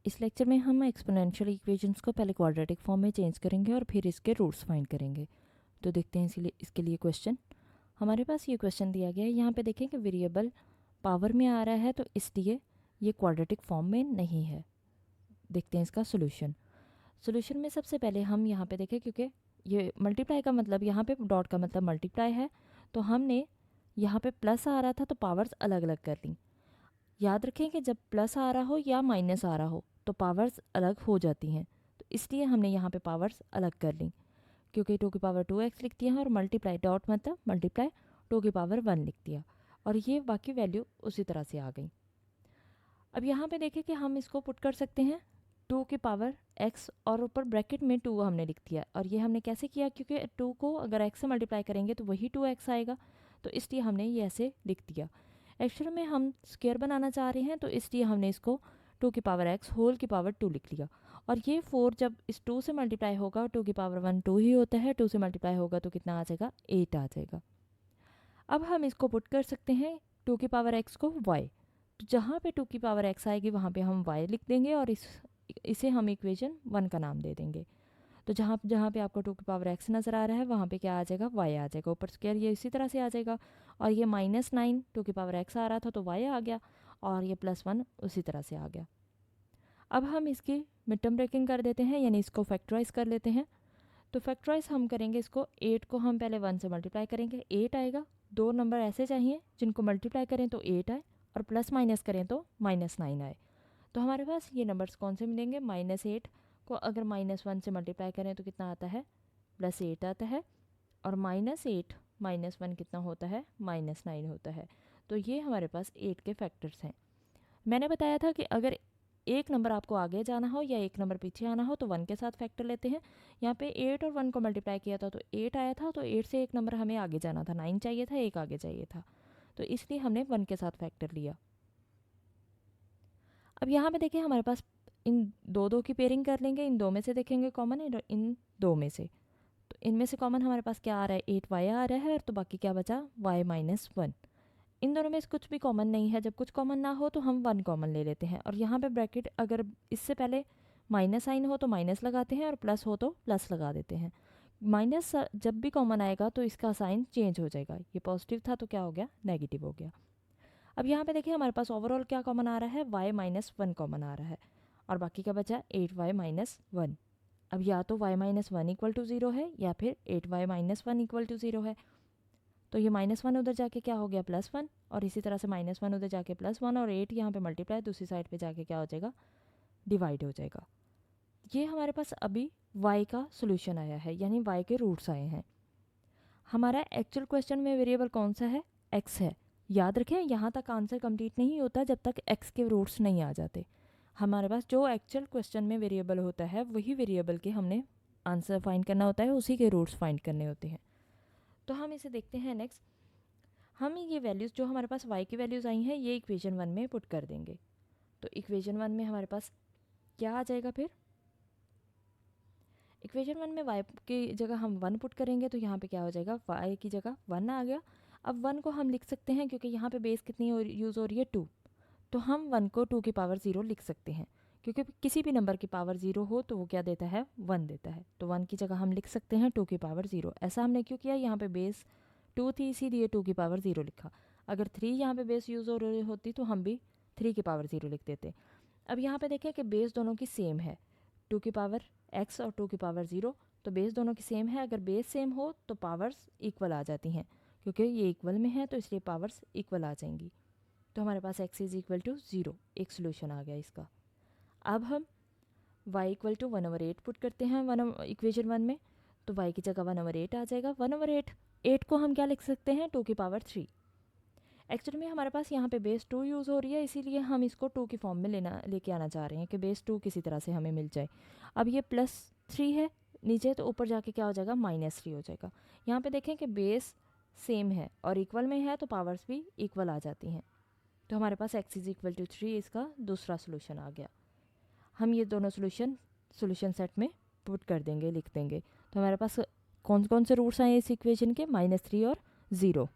इस लेक्चर में हम एक्सपोनेंशियल इक्वेशंस को पहले क्वाड्रेटिक फॉर्म में चेंज करेंगे और फिर इसके रूट्स फाइंड करेंगे। तो देखते हैं इसके लिए क्वेश्चन। हमारे पास ये क्वेश्चन दिया गया है, यहाँ पे देखें कि वेरिएबल पावर में आ रहा है तो इसलिए ये क्वाड्रेटिक फॉर्म में नहीं है। देखते हैं इसका सोल्यूशन। सोल्यूशन में सबसे पहले हम यहाँ पे देखें, क्योंकि ये मल्टीप्लाई का मतलब यहाँ पे डॉट का मतलब मल्टीप्लाई है, तो हमने यहाँ पे प्लस आ रहा था तो पावर्स अलग अलग कर ली। याद रखें कि जब प्लस आ रहा हो या माइनस आ रहा हो तो पावर्स अलग हो जाती हैं, तो इसलिए हमने यहाँ पे पावर्स अलग कर ली, क्योंकि 2 की पावर 2x लिख दिया है और मल्टीप्लाई डॉट मतलब मल्टीप्लाई 2 की पावर 1 लिख दिया और ये बाकी वैल्यू उसी तरह से आ गई। अब यहाँ पे देखें कि हम इसको पुट कर सकते हैं 2 की पावर x और ऊपर ब्रैकेट में 2 हमने लिख दिया। और ये हमने कैसे किया, क्योंकि 2 को अगर x से मल्टीप्लाई करेंगे तो वही 2x आएगा, तो इसलिए हमने ये ऐसे लिख दिया। एक्चुअल में हम स्क्वायर बनाना चाह रहे हैं तो इसलिए हमने इसको 2 की पावर x होल की पावर 2 लिख लिया। और ये 4 जब इस 2 से मल्टीप्लाई होगा, 2 की पावर 1 2 ही होता है, 2 से मल्टीप्लाई होगा तो कितना आ जाएगा, 8 आ जाएगा। अब हम इसको पुट कर सकते हैं 2 की पावर x को y, तो जहाँ पे 2 की पावर x आएगी वहाँ पे हम y लिख देंगे और इसे हम इक्वेशन 1 का नाम दे देंगे। तो जहाँ जहाँ पे आपको 2 की पावर x नज़र आ रहा है वहाँ पे क्या आ जाएगा, y आ जाएगा। ऊपर स्क्वायर ये इसी तरह से आ जाएगा और ये -9 2 की पावर x आ रहा था तो y आ गया और ये +1 उसी तरह से आ गया। अब हम इसकी मिड टर्म ब्रेकिंग कर देते हैं, यानी इसको फैक्टराइज कर लेते हैं। तो फैक्टराइज हम करेंगे इसको, 8 को हम पहले 1 से मल्टीप्लाई करेंगे, 8 आएगा। दो नंबर ऐसे चाहिए जिनको मल्टीप्लाई करें तो 8 आए और प्लस माइनस करें तो -9 आए। तो हमारे पास ये नंबर्स कौन से मिलेंगे, -8 को अगर -1 से मल्टीप्लाई करें तो कितना आता है, +8 आता है। और -8 -1 कितना होता है, -9 होता है। तो ये हमारे पास 8 के फैक्टर्स हैं। मैंने बताया था कि अगर एक नंबर आपको आगे जाना हो या एक नंबर पीछे आना हो तो 1 के साथ फैक्टर लेते हैं। यहाँ पे 8 और 1 को मल्टीप्लाई किया था तो 8 आया था, तो 8 से एक नंबर हमें आगे जाना था, 9 चाहिए था, एक आगे चाहिए था, तो इसलिए हमने 1 के साथ फैक्टर लिया। अब यहाँ पे देखिए हमारे पास इन दो की पेयरिंग कर लेंगे, इन दो में से देखेंगे कॉमन है, इन दो में से तो इनमें से कॉमन हमारे पास क्या आ रहा है, 8y आ रहा है, तो बाकी क्या बचा, y -1। इन दोनों में से कुछ भी कॉमन नहीं है, जब कुछ कॉमन ना हो तो हम 1 कॉमन ले लेते हैं। और यहाँ पे ब्रैकेट अगर इससे पहले माइनस साइन हो तो माइनस लगाते हैं और प्लस हो तो प्लस लगा देते हैं। माइनस जब भी कॉमन आएगा तो इसका साइन चेंज हो जाएगा, ये पॉजिटिव था तो क्या हो गया, नेगेटिव हो गया। अब यहाँ पे देखिए हमारे पास ओवरऑल क्या कॉमन आ रहा है, y -1 कॉमन आ रहा है और बाकी का बचा 8y -1। अब या तो y -1 = 0 है या फिर 8y -1 = 0 है। तो ये -1 उधर जाके क्या हो गया, +1, और इसी तरह से -1 उधर जाके +1 और 8 यहाँ पे मल्टीप्लाई दूसरी साइड पे जाके क्या हो जाएगा, डिवाइड हो जाएगा। ये हमारे पास अभी y का सोल्यूशन आया है, यानी y के रूट्स आए हैं। हमारा एक्चुअल क्वेश्चन में वेरिएबल कौन सा है, x है। याद रखें यहाँ तक आंसर कंप्लीट नहीं होता जब तक x के रूट्स नहीं आ जाते। हमारे पास जो एक्चुअल क्वेश्चन में वेरिएबल होता है वही वेरिएबल के हमने आंसर फाइंड करना होता है, उसी के रूट्स फाइंड करने होते हैं। तो हम इसे देखते हैं नेक्स्ट। हम ये वैल्यूज़ जो हमारे पास y की वैल्यूज़ आई हैं ये इक्वेशन 1 में पुट कर देंगे। तो इक्वेशन 1 में हमारे पास क्या आ जाएगा, फिर इक्वेशन 1 में y की जगह हम 1 पुट करेंगे तो यहाँ पे क्या हो जाएगा, y की जगह 1 आ गया। अब 1 को हम लिख सकते हैं क्योंकि यहाँ पे बेस कितनी यूज़ हो रही है, 2, तो हम 1 को 2 की पावर 0 लिख सकते हैं, क्योंकि किसी भी नंबर की पावर 0 हो तो वो क्या देता है, 1 देता है। तो 1 की जगह हम लिख सकते हैं 2 की पावर 0। ऐसा हमने क्यों किया, यहाँ पे बेस 2 थी इसीलिए 2 की पावर 0 लिखा। अगर 3 यहाँ पे बेस यूज़ हो रही होती तो हम भी 3 की पावर 0 लिख देते। अब यहाँ पे देखें कि बेस दोनों की सेम है, 2 की पावर x और 2 की पावर 0, तो बेस दोनों की सेम है। अगर बेस सेम हो तो पावर्स इक्वल आ जाती हैं, क्योंकि ये इक्वल में है तो इसलिए पावर्स इक्वल आ जाएंगी। तो हमारे पास x = 0, एक सोल्यूशन आ गया इसका। अब हम y = 1/8 पुट करते हैं इक्वेशन 1 में, तो y की जगह 1/8 आ जाएगा। 1/8, 8 को हम क्या लिख सकते हैं, 2 की पावर 3। एक्चुअली में हमारे पास यहाँ पे बेस 2 यूज़ हो रही है, इसीलिए हम इसको 2 की फॉर्म में लेके आना चाह रहे हैं कि बेस 2 किसी तरह से हमें मिल जाए। अब ये +3 है नीचे, तो ऊपर जाके क्या हो जाएगा, -3 हो जाएगा। यहाँ पे देखें कि बेस सेम है और इक्वल में है तो पावर्स भी इक्वल आ जाती हैं। तो हमारे पास x = 3 इसका दूसरा सोल्यूशन आ गया। हम ये दोनों सोल्यूशन सेट में पुट कर देंगे, लिख देंगे। तो हमारे पास कौन कौन से रूट्स आए इस इक्वेशन के, -3 और 0।